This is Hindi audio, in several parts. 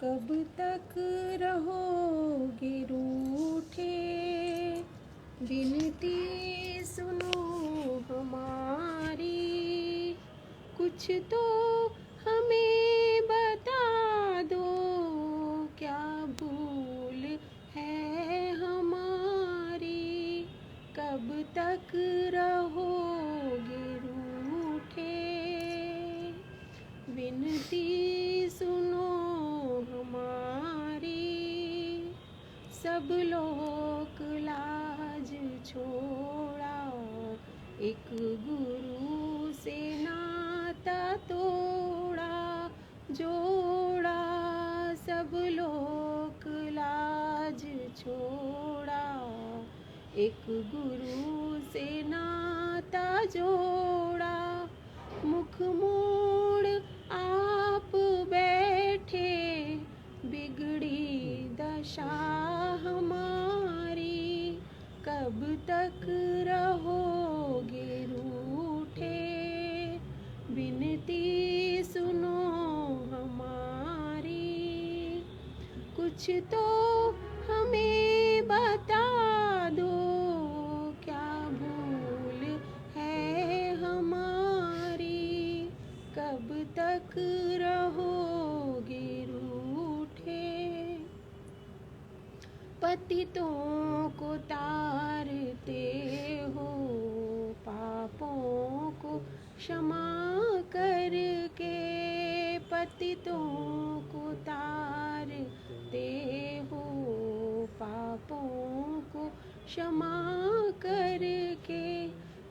कब तक रहोगे रूठे, विनती सुनो हमारी, कुछ तो हमें बता दो, क्या भूल है हमारी। कब तक रहोगे रूठे, विनती सुनो हमारी। सब लोक लाज छोड़ा, एक गुरु से नाता तोड़ा, जोड़ा। सब लोक लाज छोड़ा, एक गुरु से नाता जोड़ा। मुख मोड़ आप बैठे, बिगड़ी दशा हमारी। कब तक रहोगे रूठे, विनती सुनो हमारी। कुछ तो हमें बता दो, क्या भूल है हमारी। कब तक रहोगे रूठे, पतितों को तारते हो, पापों को क्षमा करके। पतितों को तारते हो, पापों को क्षमा करके।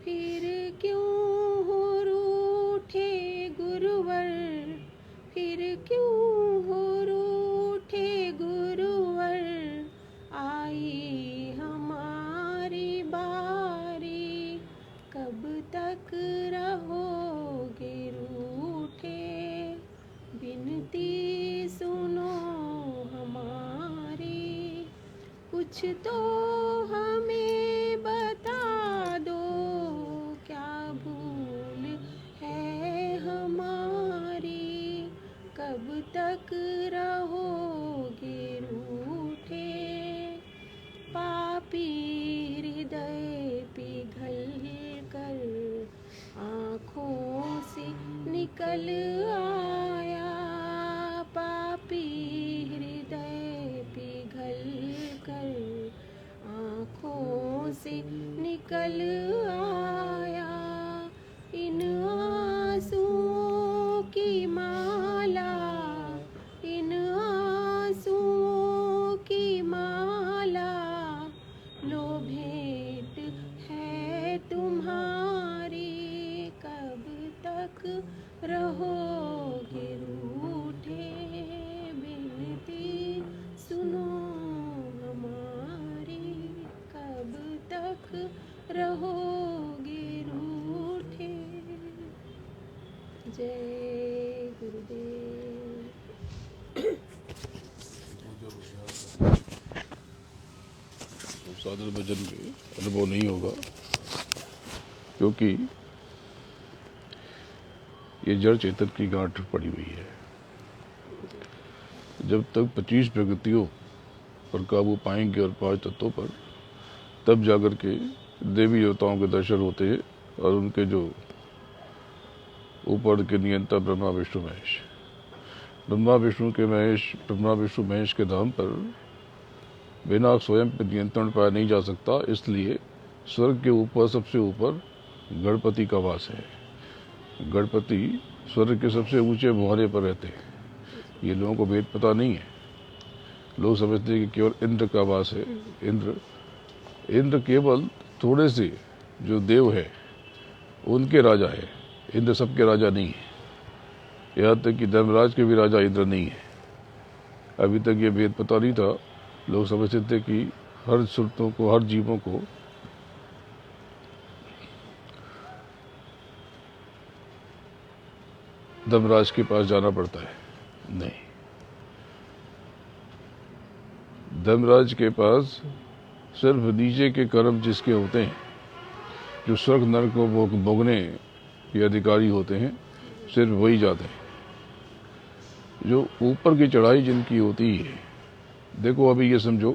फिर क्यों हो रूठे गुरुवर, फिर क्यों हो रूठे गुरुवर। आई हमारी बारी, कब तक रहोगे रूठे, विनती सुनो हमारी। कुछ तो हमें बता दो, क्या भूल है हमारी। कब तक रहोगे रूठे, पापी हृदय पिघल कर आँखों से निकल आया। पापी हृदय पिघल कर आँखों से निकल आया। इन आंसुओं की माला, इन आंसुओं की माला, लो भेंट है तुम्हारी। कब तक रहोगे रूठे, विनती सुनो हमारी। कब तक रहोगे रूठे। जय गुरुदेव। साधन भजन में अनुभव नहीं होगा, क्योंकि ये जड़ चेतन की गांठ पड़ी हुई है। जब तक 25 प्रकृतियों पर काबू पाएंगे और 5 तत्वों पर, तब जाकर के देवी देवताओं के दर्शन होते हैं और उनके जो ऊपर के नियंता ब्रह्मा विष्णु महेश, ब्रह्मा विष्णु महेश के धाम पर बिना स्वयं पर नियंत्रण पाया नहीं जा सकता। इसलिए स्वर्ग के ऊपर सबसे ऊपर गणपति का वास है। गणपति स्वर्ग के सबसे ऊंचे मुहाने पर रहते हैं। ये लोगों को भेद पता नहीं है। लोग समझते हैं कि केवल इंद्र का वास है। इंद्र केवल थोड़े से जो देव है उनके राजा है। इंद्र सबके राजा नहीं है। यहाँ तक कि धर्मराज के भी राजा इंद्र नहीं है। अभी तक ये भेद पता नहीं था। लोग समझते थे कि हर सुरतों को, हर जीवों को धर्मराज के पास जाना पड़ता है? नहीं, धर्मराज के पास सिर्फ नीचे के कर्म जिसके होते हैं, जो स्वर्ग नरक को भोगने के अधिकारी होते हैं, सिर्फ वही जाते हैं। जो ऊपर की चढ़ाई जिनकी होती है, देखो अभी ये समझो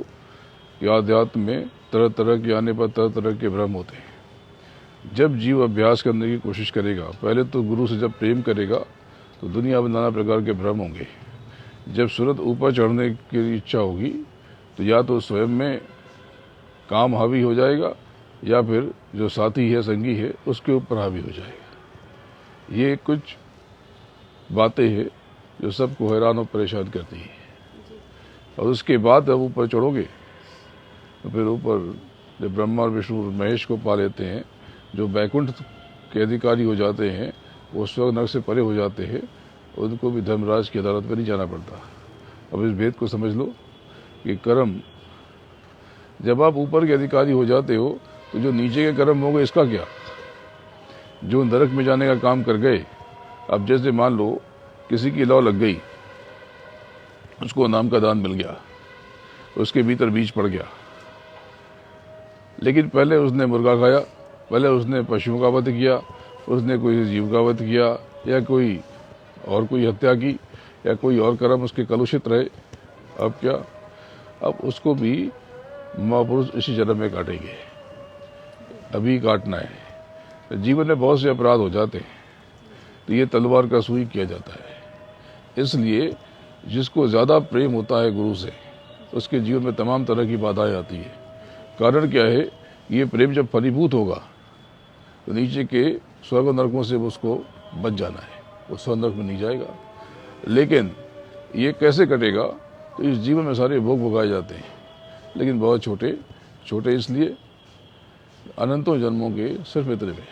कि आध्यात्म में तरह तरह के आने पर तरह तरह के भ्रम होते हैं। जब जीव अभ्यास करने की कोशिश करेगा, पहले तो गुरु से जब प्रेम करेगा तो दुनिया में नाना प्रकार के भ्रम होंगे। जब सूरत ऊपर चढ़ने की इच्छा होगी तो या तो स्वयं में काम हावी हो जाएगा या फिर जो साथी है, संगी है, उसके ऊपर हावी हो जाएगा। ये कुछ बातें हैं जो सबको हैरान और परेशान करती है। और उसके बाद जब ऊपर चढ़ोगे तो फिर ऊपर जब ब्रह्मा और विष्णु और महेश को पा लेते हैं, जो बैकुंठ के अधिकारी हो जाते हैं, वो स्वर्ग नरक से परे हो जाते हैं, उनको भी धर्मराज की अदालत में नहीं जाना पड़ता। अब इस भेद को समझ लो कि कर्म, जब आप ऊपर के अधिकारी हो जाते हो तो जो नीचे के कर्म हो गए इसका क्या? जो नरक में जाने का काम कर गए, अब जैसे मान लो किसी की लौ लग गई, उसको नाम का दान मिल गया, उसके भीतर बीज पड़ गया, लेकिन पहले उसने मुर्गा खाया, पहले उसने पशुओं का वध किया, उसने कोई जीव का वध किया, या कोई हत्या की, या कोई और कर्म उसके कलुषित रहे। अब क्या? अब उसको भी महापुरुष इसी जन्म में काटेंगे, अभी काटना है। जीवन में बहुत से अपराध हो जाते हैं तो ये तलवार का सुई किया जाता है। इसलिए जिसको ज़्यादा प्रेम होता है गुरु से, उसके जीवन में तमाम तरह की बाधाएं आती है। कारण क्या है? ये प्रेम जब फलीभूत होगा तो नीचे के स्वर्ग नरकों से उसको बच जाना है, वो स्वर्ग नरक में नहीं जाएगा। लेकिन ये कैसे कटेगा? तो इस जीवन में सारे भोग भोगाए जाते हैं, लेकिन बहुत छोटे छोटे, इसलिए अनंतों जन्मों के सिर्फ इतने में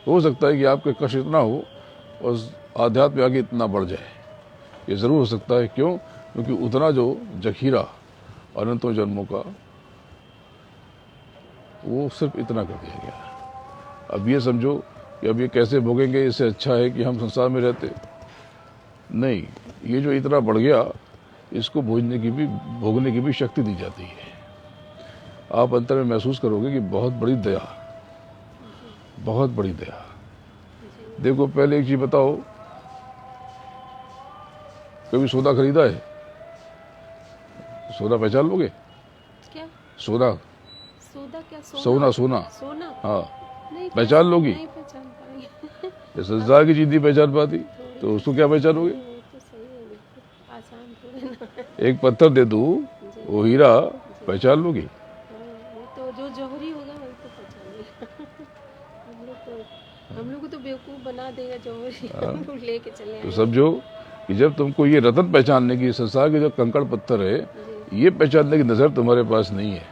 हो सकता है कि आपके कष्ट इतना हो और आध्यात्म आगे इतना बढ़ जाए। ये ज़रूर हो सकता है। क्यों? क्योंकि उतना जो जखीरा अनंतों जन्मों का, वो सिर्फ इतना कर दिया गया। अब ये समझो कि अब ये कैसे भोगेंगे, इससे अच्छा है कि हम संसार में रहते। नहीं, ये जो इतना बढ़ गया, इसको भोगने की भी शक्ति दी जाती है। आप अंतर में महसूस करोगे कि बहुत बड़ी दया, बहुत बड़ी दया। देखो पहले एक चीज बताओ, कभी सोना खरीदा है? सोना पहचान लोगे? क्या सोना, सोदा? क्या सोना? सोना, सोना? हाँ, नहीं पहचान लोगी? नहीं पहचान पाएंगे। संसार की चीज नहीं पहचान पाती तो उसको क्या पहचानोगे? वो तो सही है, बिल्कुल आसान थोड़े ना। एक पत्थर दे दूं, वो हीरा पहचान लोगी? वो तो जो जौहरी होगा वही तो पहचानेगा। हम लोग को तो बेवकूफ बना देगा जौहरी। हम लोग लेके चले तो आएंगे। समझो कि जब तुमको ये रत्न पहचानने की, संसार के जो कंकड़ पत्थर है, ये पहचानने की नजर तुम्हारे पास नहीं है,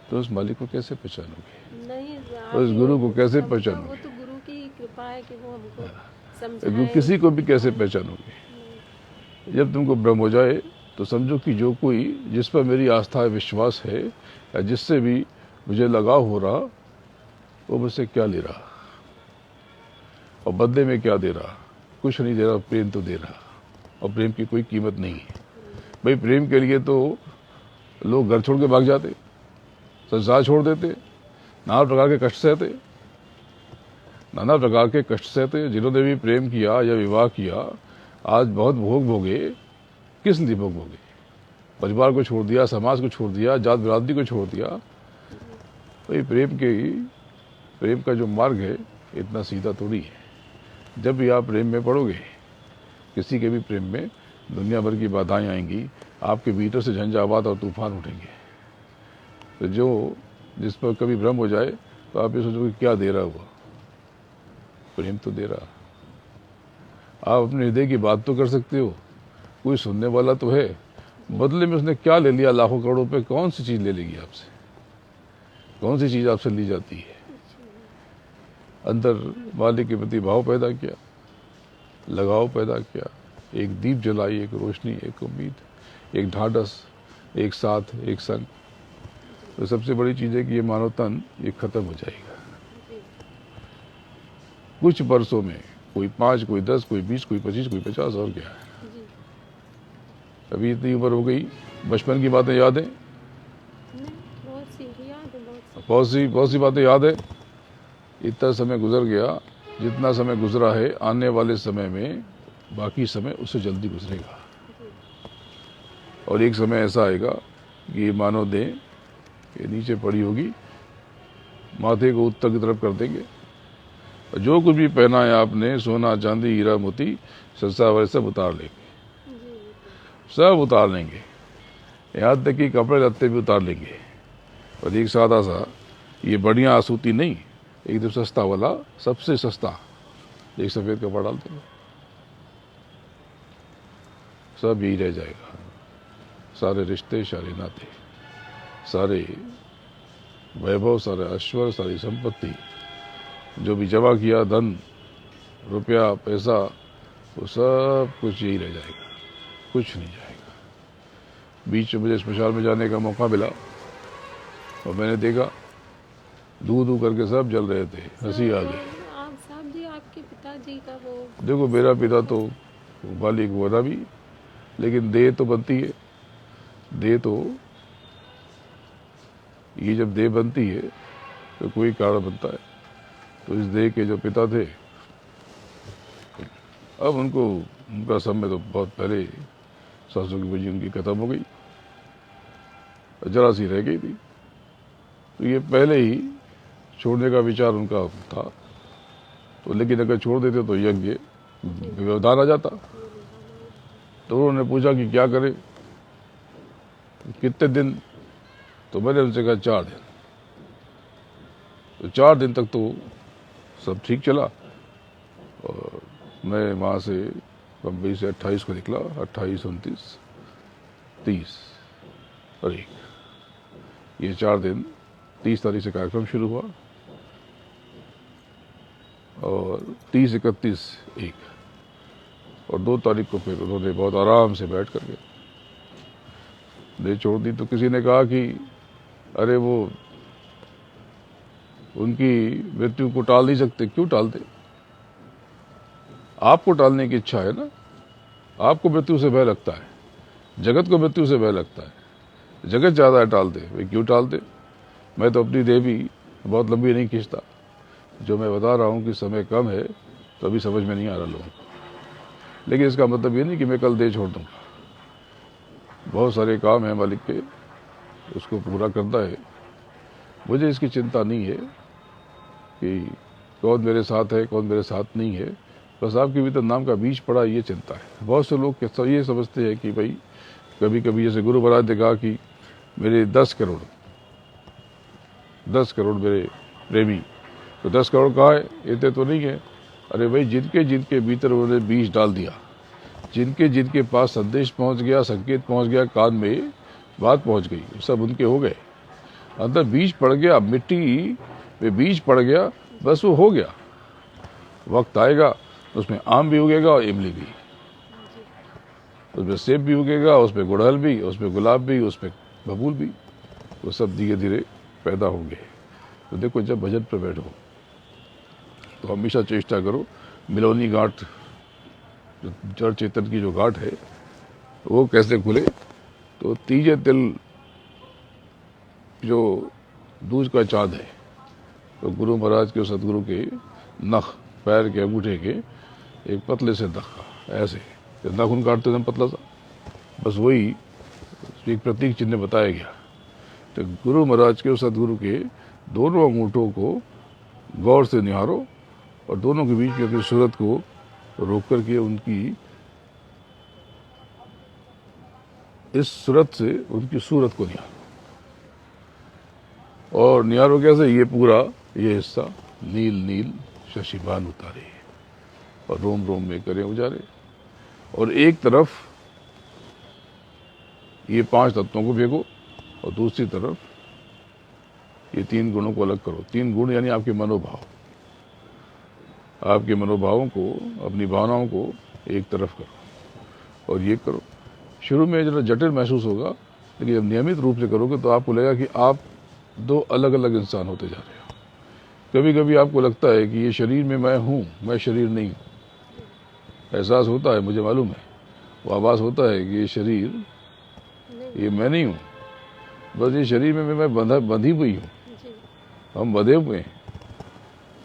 तो उस मालिक को कैसे पहचानोगे? नहीं, और उस गुरु को कैसे वो पहचानोगे? तो गुरु की कृपा है कि वो हमको गुरु समझाए। किसी को भी कैसे पहचानोगे? जब तुमको भ्रम हो जाए तो समझो कि जो कोई, जिस पर मेरी आस्था है, विश्वास है, या जिससे भी मुझे लगाव हो रहा, वो मुझसे क्या ले रहा और बदले में क्या दे रहा? कुछ नहीं दे रहा, प्रेम तो दे रहा। और प्रेम की कोई कीमत नहीं है भाई। प्रेम के लिए तो लोग घर छोड़ के भाग जाते, संसार छोड़ देते, नाना प्रकार के कष्ट सहते, नाना प्रकार के कष्ट सहते। जिन्होंने भी प्रेम किया या विवाह किया, आज बहुत भोग भोगे। किस लिए भोग भोगे? परिवार को छोड़ दिया, समाज को छोड़ दिया, जात बिरादरी को छोड़ दिया। भाई प्रेम का जो मार्ग है इतना सीधा थोड़ी है। जब भी आप प्रेम में पड़ोगे, किसी के भी प्रेम में, दुनिया भर की बाधाएं आएंगी, आपके भीतर से झंझावात और तूफान उठेंगे। तो जो जिस पर कभी भ्रम हो जाए तो आप ये सोचोगे क्या दे रहा हुआ? प्रेम तो दे रहा। आप अपने हृदय की बात तो कर सकते हो, कोई सुनने वाला तो है। बदले में उसने क्या ले लिया? लाखों करोड़ों रुपए कौन सी चीज ले लेगी आपसे? कौन सी चीज आपसे ली जाती है? अंदर मालिक के प्रति भाव पैदा किया, लगाव पैदा किया, एक दीप जलाई, एक रोशनी, एक उम्मीद, एक ढाढ़स, एक साथ, एक संग। तो सबसे बड़ी चीज़ है कि ये मानव तन ये खत्म हो जाएगा जी कुछ वर्षों में। कोई 5, कोई 10, कोई 20, कोई 25, कोई 50, और क्या है। जी। अभी इतनी उम्र हो गई, बचपन की बातें याद हैं, नहीं, बहुत सी याद है, बहुत सी बातें याद है। इतना समय गुजर गया, जितना समय गुजरा है, आने वाले समय में बाकी समय उससे जल्दी गुजरेगा। जी और एक समय ऐसा आएगा कि ये मानव देह ये नीचे पड़ी होगी, माथे को उत्तर की तरफ कर देंगे, और जो कुछ भी पहना है आपने, सोना चांदी हीरा मोती, सस्ता वह सब उतार लेंगे, जी सब उतार लेंगे, यहाँ तक कि कपड़े लत्ते भी उतार लेंगे। और एक सादा सा, ये बढ़िया आसूती नहीं, एकदम सस्ता वाला, सबसे सस्ता एक सफेद कपड़ा डाल देंगे, सब यही रह जाएगा। सारे रिश्ते, सारे नाते, सारे वैभव, सारे ऐश्वर्य, सारी संपत्ति, जो भी जमा किया धन, रुपया, पैसा, वो सब कुछ यही रह जाएगा, कुछ नहीं जाएगा। बीच में मुझे स्मशान में जाने का मौका मिला और मैंने देखा दूर दूर करके सब जल रहे थे, हंसी आ गई। आप साहब जी, आपके पिताजी का वो देखो, मेरा पिता तो बालिक हुआ था भी, लेकिन देह तो बनती है। देह तो, ये जब देह बनती है तो कोई कारण बनता है। तो इस देह के जो पिता थे, अब उनका समय तो बहुत पहले, सासू की बजी उनकी खत्म हो गई, जरा सी रह गई थी। तो ये पहले ही छोड़ने का विचार उनका था। तो लेकिन अगर छोड़ देते तो यज्ञ व्यवधान आ जाता। तो उन्होंने पूछा कि क्या करें, कितने दिन। तो मैंने उनसे कहा 4 दिन। तो 4 दिन तक तो सब ठीक चला। और मैं वहाँ से बम्बई से 28 को निकला, 28, 29, 30 और 1, ये 4 दिन। 30 तारीख से कार्यक्रम शुरू हुआ और 30, 31, 1 और 2 तारीख को फिर उन्होंने बहुत आराम से बैठ करके देह छोड़ दी। तो किसी ने कहा कि अरे वो उनकी मृत्यु को टाल नहीं सकते। क्यों टालते? आपको टालने की इच्छा है ना, आपको मृत्यु से भय लगता है, जगत को मृत्यु से भय लगता है, जगत चाहता है टालते, भाई क्यों टालते? मैं तो अपनी देह भी बहुत लंबी नहीं खींचता। जो मैं बता रहा हूँ कि समय कम है तो अभी समझ में नहीं आ रहा लोगों को, लेकिन इसका मतलब ये नहीं कि मैं कल देह छोड़ दूंगा। बहुत सारे काम है मालिक के, उसको पूरा करता है। मुझे इसकी चिंता नहीं है कि कौन मेरे साथ है, कौन मेरे साथ नहीं है। बस आपके भीतर नाम का बीज पड़ा, ये चिंता है। बहुत से लोग ये समझते हैं कि भाई कभी कभी, जैसे गुरु महाराज ने कहा कि मेरे 10 करोड़ मेरे प्रेमी, तो 10 करोड़ कहाँ है? इतने तो नहीं है। अरे भाई, जिनके जिनके भीतर उन्होंने बीज डाल दिया, जिनके जिनके पास संदेश पहुंच गया, संकेत पहुंच गया, कान में बात पहुंच गई, सब उनके हो गए। अंदर बीज पड़ गया, मिट्टी में बीज पड़ गया, बस वो हो गया। वक्त आएगा उसमें आम भी उगेगा और इमली भी, उसमें सेब भी उगेगा, उसमें गुड़हल भी, उसमें गुलाब भी, उसमें बबूल भी। वो सब धीरे धीरे पैदा होंगे। तो देखो, जब भजन पर बैठो तो हमेशा चेष्टा करो, मिलोनी गांठ, जो जड़ चेतन की जो गांठ है, वो कैसे खुले। तो तीजे तिल जो दूज का चाँद है, तो गुरु महाराज के, सदगुरु के नख, पैर के अंगूठे के एक पतले से नख का, ऐसे नाखून काटते थे पतला सा, बस वही एक प्रतीक चिन्ह बताया गया। तो गुरु महाराज के और सदगुरु के दोनों अंगूठों को गौर से निहारो और दोनों के बीच में अपनी सूरत को रोक करके उनकी इस सूरत से उनकी सूरत को निहारो। और निहारो कैसे? ये पूरा ये हिस्सा नील नील शशिबान उतारे और रोम रोम में करें उजारे। और एक तरफ ये 5 तत्वों को भेगो और दूसरी तरफ ये 3 गुणों को अलग करो। 3 गुण यानी आपके मनोभाव, आपके मनोभावों को, अपनी भावनाओं को एक तरफ करो और ये करो। शुरू में जरा जटिल महसूस होगा, लेकिन जब नियमित रूप से करोगे तो आपको लगेगा कि आप दो अलग अलग इंसान होते जा रहे हो। कभी कभी आपको लगता है कि ये शरीर में मैं हूँ, मैं शरीर नहीं हूँ। एहसास होता है, मुझे मालूम है, वो आभास होता है कि ये शरीर, ये मैं नहीं हूँ, बस ये शरीर में मैं बंधी हुई हूँ, हम बंधे हुए हैं।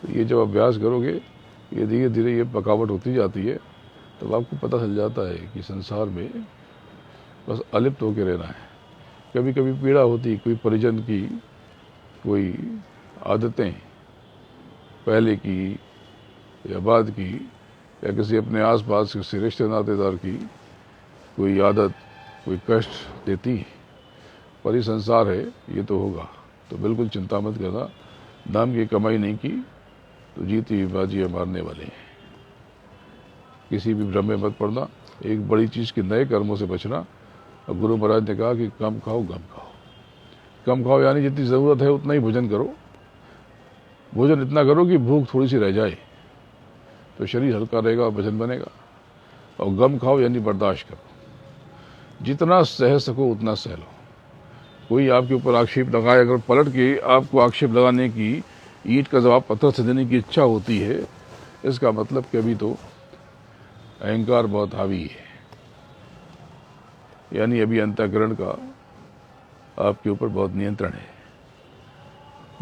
तो ये जब अभ्यास करोगे, ये धीरे धीरे ये पकावट होती जाती है, तब आपको पता चल जाता है कि संसार में बस अलिप्त होकर रहना है। कभी कभी पीड़ा होती, कोई परिजन की कोई आदतें पहले की या बाद की, या किसी अपने आसपास किसी रिश्ते नातेदार की कोई आदत कोई कष्ट देती है, पर ये संसार है, ये तो होगा। तो बिल्कुल चिंता मत करना। नाम की कमाई नहीं की तो जीती हुई बाजी मारने वाले हैं। किसी भी भ्रम में मत पड़ना। एक बड़ी चीज़ के नए कर्मों से बचना। और गुरु महाराज ने कहा कि कम खाओ गम खाओ। कम खाओ यानी जितनी ज़रूरत है उतना ही भोजन करो। भोजन इतना करो कि भूख थोड़ी सी रह जाए, तो शरीर हल्का रहेगा और वजन बनेगा। और गम खाओ यानी बर्दाश्त करो, जितना सह सको उतना सह लो। कोई आपके ऊपर आक्षेप लगाए, अगर पलट के आपको आक्षेप लगाने की, ईंट का जवाब पत्थर से देने की इच्छा होती है, इसका मतलब कि अभी तो अहंकार बहुत हावी है, यानी अभी अंतःकरण का आपके ऊपर बहुत नियंत्रण है।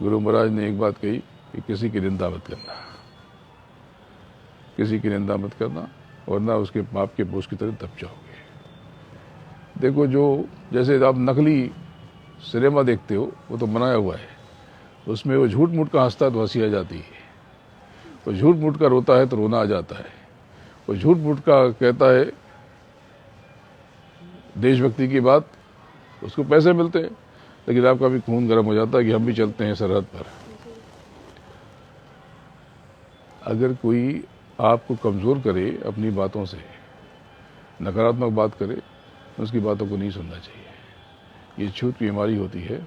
गुरु महाराज ने एक बात कही कि किसी की निंदा मत करना, किसी की निंदा मत करना, वरना उसके पाप के बोझ की तरह दब जाओगे। देखो, जो जैसे आप नकली सिनेमा देखते हो, वो तो बनाया हुआ है, उसमें वो झूठ मूठ का हंसता है तो हंसी आ जाती है, वो झूठ मूठ का रोता है तो रोना आ जाता है, वो झूठ मूठ का कहता है देशभक्ति की बात, उसको पैसे मिलते हैं, लेकिन आपका भी खून गर्म हो जाता है कि हम भी चलते हैं सरहद पर। अगर कोई आपको कमज़ोर करे अपनी बातों से, नकारात्मक बात करे, उसकी बातों को नहीं सुनना चाहिए। ये झूठ की बीमारी होती है।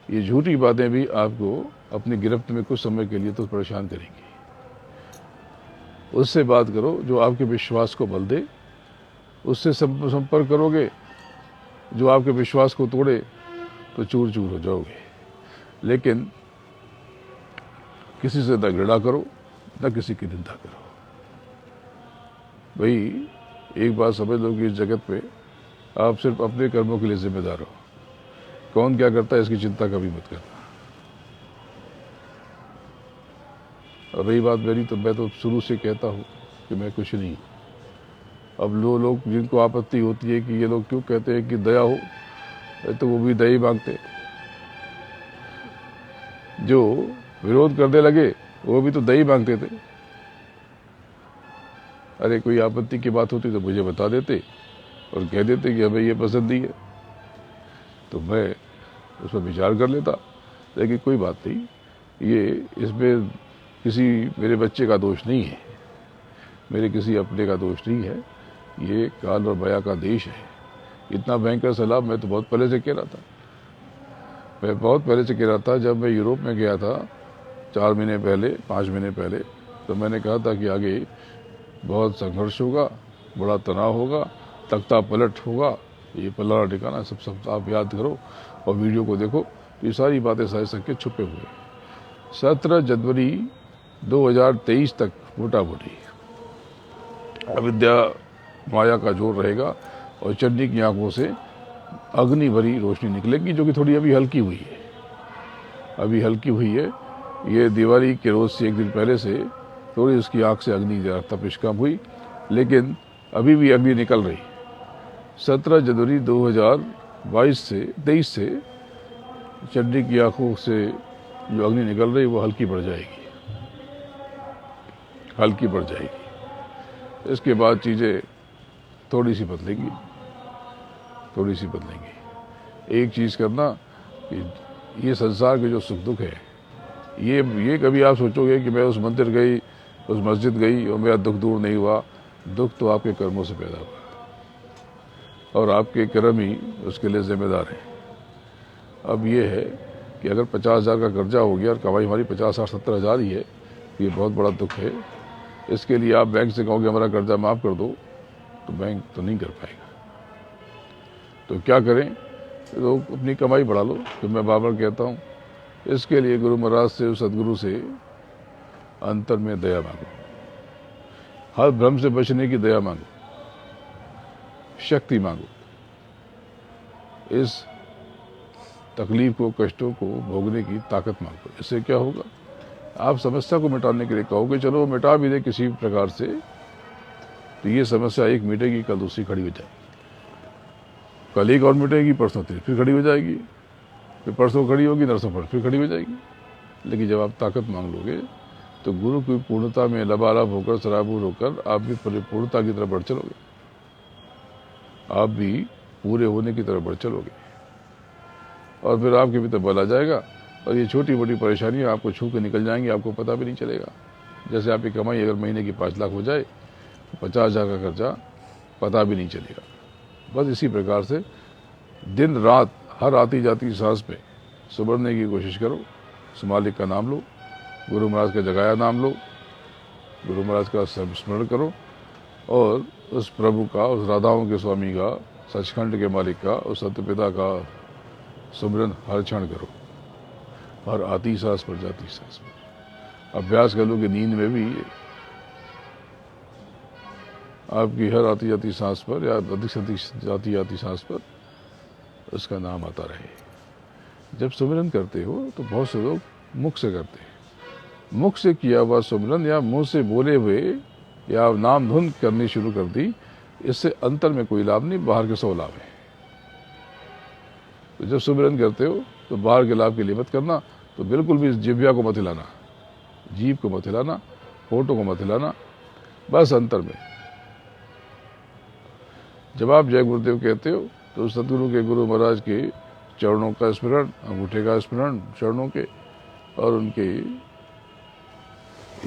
ये झूठी बातें भी आपको अपनी गिरफ्त में कुछ समय के लिए तो परेशान करेंगी। उससे बात करो जो आपके विश्वास को बल दे, उससे संपर्क करोगे। जो आपके विश्वास को तोड़े तो चूर चूर हो जाओगे। लेकिन किसी से न घृणा करो, न किसी की निंदा करो। भाई, एक बात समझ लो कि इस जगत पे आप सिर्फ अपने कर्मों के लिए जिम्मेदार हो। कौन क्या करता है इसकी चिंता कभी मत करना। और रही बात मेरी, तो मैं तो शुरू से कहता हूँ कि मैं कुछ नहीं। अब लोग जिनको आपत्ति होती है कि ये लोग क्यों कहते हैं कि दया हो, तो वो भी दया ही मांगते। जो विरोध करने लगे वो भी तो दया ही मांगते थे। अरे कोई आपत्ति की बात होती तो मुझे बता देते और कह देते कि हमें ये पसंद नहीं है, तो मैं उस पर विचार कर लेता। लेकिन कोई बात नहीं, ये इसमें किसी मेरे बच्चे का दोष नहीं है, मेरे किसी अपने का दोष नहीं है। ये काल और माया का देश है। इतना भयंकर सैलाब मैं तो बहुत पहले से कह रहा था। मैं बहुत पहले से कह रहा था। जब मैं यूरोप में गया था 4 महीने पहले, 5 महीने पहले, तो मैंने कहा था कि आगे बहुत संघर्ष होगा, बड़ा तनाव होगा, तख्ता पलट होगा, ये पलाना ठिकाना सब आप याद करो और वीडियो को देखो। ये सारी बातें सारे संकेत छुपे हुए। 17 जनवरी 2023 तक मोटा मोटी अविद्या माया का जोर रहेगा और चंडी की आंखों से अग्नि भरी रोशनी निकलेगी, जो कि थोड़ी अभी हल्की हुई है। अभी हल्की हुई है। ये दिवाली के रोज से एक दिन पहले से थोड़ी उसकी आंख से अग्नि तपिश कम हुई, लेकिन अभी भी अग्नि निकल रही। 17 जनवरी 2023 से चंडी की आंखों से जो अग्नि निकल रही वो हल्की बढ़ जाएगी, हल्की बढ़ जाएगी। इसके बाद चीज़ें थोड़ी सी बदलेंगी, थोड़ी सी बदलेंगी। एक चीज़ करना कि ये संसार के जो सुख दुख है, ये कभी आप सोचोगे कि मैं उस मंदिर गई, उस मस्जिद गई और मेरा दुख दूर नहीं हुआ। दुख तो आपके कर्मों से पैदा हुआ और आपके कर्म ही उसके लिए जिम्मेदार हैं। अब ये है कि अगर 50,000 का कर्जा हो गया और कमाई हमारी 50,000-70,000 ही है, ये बहुत बड़ा दुख है। इसके लिए आप बैंक से कहोगे हमारा कर्जा माफ़ कर दो, तो बैंक तो नहीं कर पाएगा। तो क्या करें? तो अपनी कमाई बढ़ा लो। तो मैं बार बार कहता हूँ इसके लिए गुरु महाराज से, सदगुरु से अंतर में दया मांगो, हर भ्रम से बचने की दया मांगो, शक्ति मांगो, इस तकलीफ को, कष्टों को भोगने की ताकत मांगो। इससे क्या होगा, आप समस्या को मिटाने के लिए कहोगे चलो वो मिटा भी दे किसी प्रकार से, तो ये समस्या एक मिटेगी, कल दूसरी खड़ी हो जाएगी, कल एक और मिटेगी, परसों फिर खड़ी हो जाएगी, फिर परसों खड़ी होगी, नरसों पर फिर खड़ी हो जाएगी। लेकिन जब आप ताकत मांग लोगे तो गुरु की पूर्णता में लबालब होकर, सराबूर होकर आप भी परिपूर्णता की तरफ बढ़ चलोगे, आप भी पूरे होने की तरफ बढ़ चलोगे, और फिर आपके भीतर बल आ जाएगा, और ये छोटी मोटी परेशानियां आपको छू के निकल जाएंगी, आपको पता भी नहीं चलेगा। जैसे आपकी कमाई अगर महीने की 5 लाख हो जाए तो 50,000 का खर्चा पता भी नहीं चलेगा। बस इसी प्रकार से दिन रात हर आती जाती सांस पे सुबरने की कोशिश करो, मालिक का नाम लो, गुरु महाराज का जगाया नाम लो, गुरु महाराज का स्मरण करो, और उस प्रभु का, उस राधाओं के स्वामी का, सचखंड के मालिक का, उस सत्यपिता का सुमरन हर क्षण करो, हर आती सांस पर जाती सांस पर। अभ्यास कर लो कि नींद में भी आपकी हर आती जाती सांस पर, या अधिक से अधिक जाती जाती सांस पर उसका नाम आता रहे। जब सुमिरन करते हो तो बहुत से लोग मुख से करते हैं, मुख से किया हुआ सुमिरन या मुंह से बोले हुए या नाम धुन करनी शुरू कर दी, इससे अंतर में कोई लाभ नहीं, बाहर के 100 लाभ है। तो जब सुमिरन करते हो तो बाहर के लाभ के लिए मत करना, तो बिल्कुल भी जिह्वा को मत हिलाना, जीभ को मत हिलाना, होठों को मत हिलाना, बस अंतर में। जब आप जय गुरुदेव कहते हो तो सतगुरु के, गुरु महाराज के चरणों का स्मरण, अंगूठे का स्मरण चरणों के, और उनके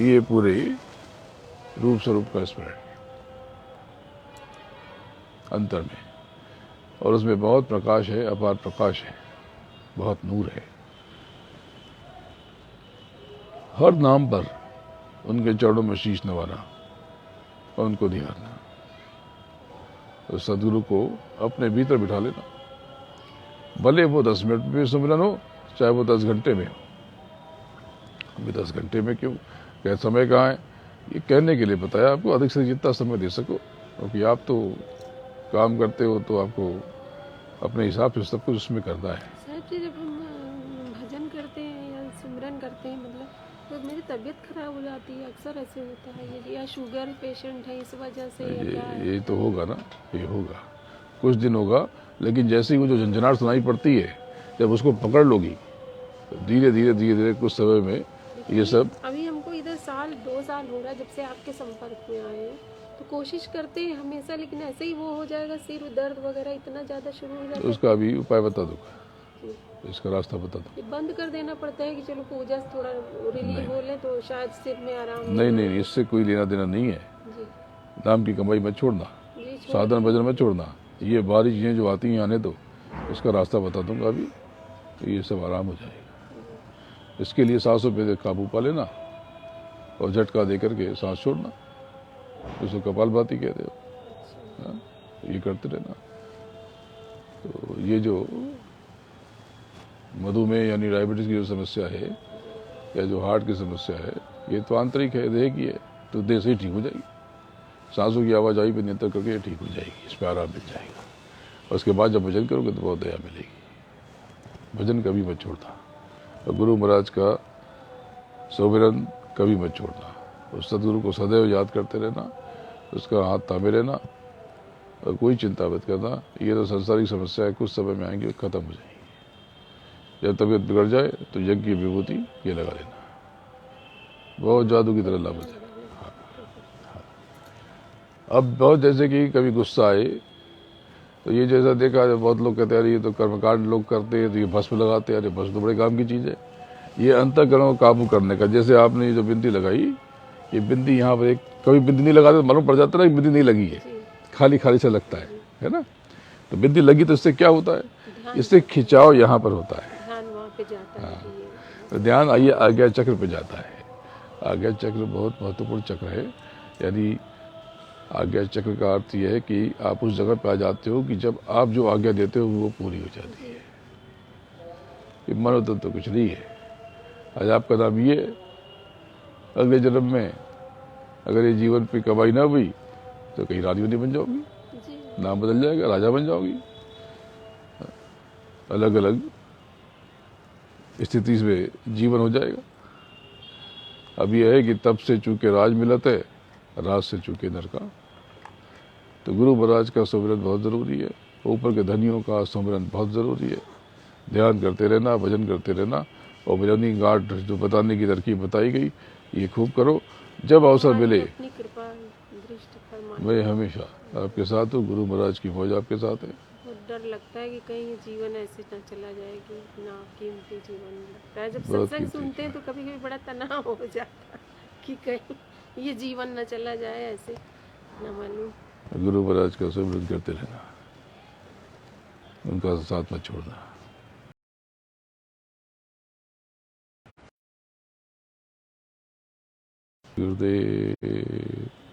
ये पूरे रूप स्वरूप का स्मरण अंतर में, और उसमें बहुत प्रकाश है, अपार प्रकाश है, बहुत नूर है। हर नाम पर उनके चरणों में शीश नवाना और उनको निहारना, तो सदगुरु को अपने भीतर बिठा लेना, भले वो 10 मिनट में सुमिरन हो, चाहे वो 10 घंटे में हो। अभी 10 घंटे में क्यों, क्या समय कहाँ है, ये कहने के लिए बताया आपको, अधिक से जितना समय दे सको, क्योंकि आप तो काम करते हो तो आपको अपने हिसाब से सब कुछ उसमें करना है। साहब जी, जब हम भजन करते हैं या सिमरन करते हैं, मतलब तो मेरी तबीयत खराब हो जाती है, अक्सर ऐसे होता है, ये या शुगर पेशेंट है इस वजह से, या क्या है? ये तो होगा ना, ये होगा, कुछ दिन होगा, लेकिन जैसे ही वो जो झंझनाहट सुनाई पड़ती है, जब उसको पकड़ लोगी तो धीरे धीरे धीरे धीरे कुछ समय में ये सब। अभी हमको इधर 2 साल हो रहा है जब से आपके संपर्क में आए हैं, तो कोशिश करते हैं हमेशा, लेकिन ऐसे ही वो हो जाएगा, सिर दर्द वगैरह इतना ज़्यादा शुरू हो जाता है। उसका भी उपाय बता दूंगा, इसका रास्ता बता दो। बंद कर देना पड़ता है कि चलो पूजा से थोड़ा रिलीव हो ले तो शायद सिर में आराम। नहीं, इससे कोई लेना देना नहीं है। जी, नाम की कमाई मत छोड़ना, साधन भजन मत छोड़ना, ये बाहरी चीज़ें जो आती हैं आने दो, इसका रास्ता बता दूंगा अभी, तो ये सब आराम हो जाएगा। इसके लिए सांसों पे काबू पा लेना और झटका दे करके सांस छोड़ना, जिसको कपालभाति कहते हो, हाँ, ये करते रहना। तो ये जो मधुमेह यानी डायबिटीज की जो समस्या है, या जो हार्ट की समस्या है, ये तो आंतरिक है, देह की है, तो देह से ही ठीक हो जाएगी। सांसों की आवाजाही पे नियंत्रण करके ये ठीक हो जाएगी, इस पर आराम मिल जाएगा। और उसके बाद जब भजन करोगे तो बहुत दया मिलेगी। भजन कभी मत छोड़ना, और गुरु महाराज का सुमिरन कभी मत छोड़ना, उस सदगुरु को सदैव याद करते रहना, उसका हाथ थामे रहना, और कोई चिंता मत करना। ये तो संसारिक समस्या है, कुछ समय में आएंगे, खत्म हो जाएंगी। जब तबीयत बिगड़ जाए तो यज्ञ की विभूति ये लगा लेना, बहुत जादू की तरह लाभ हो जाएगा। अब बहुत जैसे कि कभी गुस्सा आए तो ये जैसा देखा, बहुत लोग कहते हैं अरे ये तो कर्मकांड लोग करते हैं, तो ये भस्म लगाते हैं, अरे भस्म तो बड़े काम की चीज़ है। ये अंतःकरण को काबू करने का, जैसे आपने जो बिंदी लगाई, ये बिंदी यहाँ पर एक कभी बिंदी नहीं लगाते तो मालूम पड़ जाता है कि बिंदी नहीं लगी है, खाली खाली सा लगता है ना। तो बिंदी लगी तो इससे क्या होता है, इससे खिंचाव यहाँ पर होता है, तो ध्यान आइए आज्ञा चक्र पे जाता है। आज्ञा चक्र बहुत महत्वपूर्ण चक्र है, यानी आज्ञा चक्र का अर्थ यह है कि आप उस जगह पे आ जाते हो कि जब आप जो आज्ञा देते हो वो पूरी हो जाती है। ये मनोतत्व तो कुछ नहीं है, आज आपका नाम ये है, अगले जन्म में अगर ये जीवन पे कमाई ना हुई तो कहीं रानी बन जाओगी, जी नाम बदल जाएगा, राजा बन जाओगी। अलग अलग स्थिति में जीवन हो जाएगा। अब यह है कि तब से चूंकि राज मिलत है, राज से चूंकि नरका। तो गुरु महाराज का सुमिरन बहुत ज़रूरी है, ऊपर के धनियों का सुमिरन बहुत ज़रूरी है। ध्यान करते रहना, भजन करते रहना, और भजनी घाट जो बताने की तरकीब बताई गई ये खूब करो। जब अवसर मिले अपनी कृपा दृष्टि फरमाए। मैं हमेशा आपके साथ हूँ, गुरु महाराज की मौज आपके साथ है। बहुत डर लगता है कि कहीं ये जीवन ऐसे ना चला जाए कि ना कीमती जीवन लगता है। जब बहुत सत्संग कीमती। सुनते हैं तो कभी कभी बड़ा तनाव हो जाता है कि कहीं ये जीवन ना चला जाए ऐसे, ना मालूम। गुरु महाराज का सुमिरन करते रहना, उनका साथ मत छोड़ना। गुरुदेव।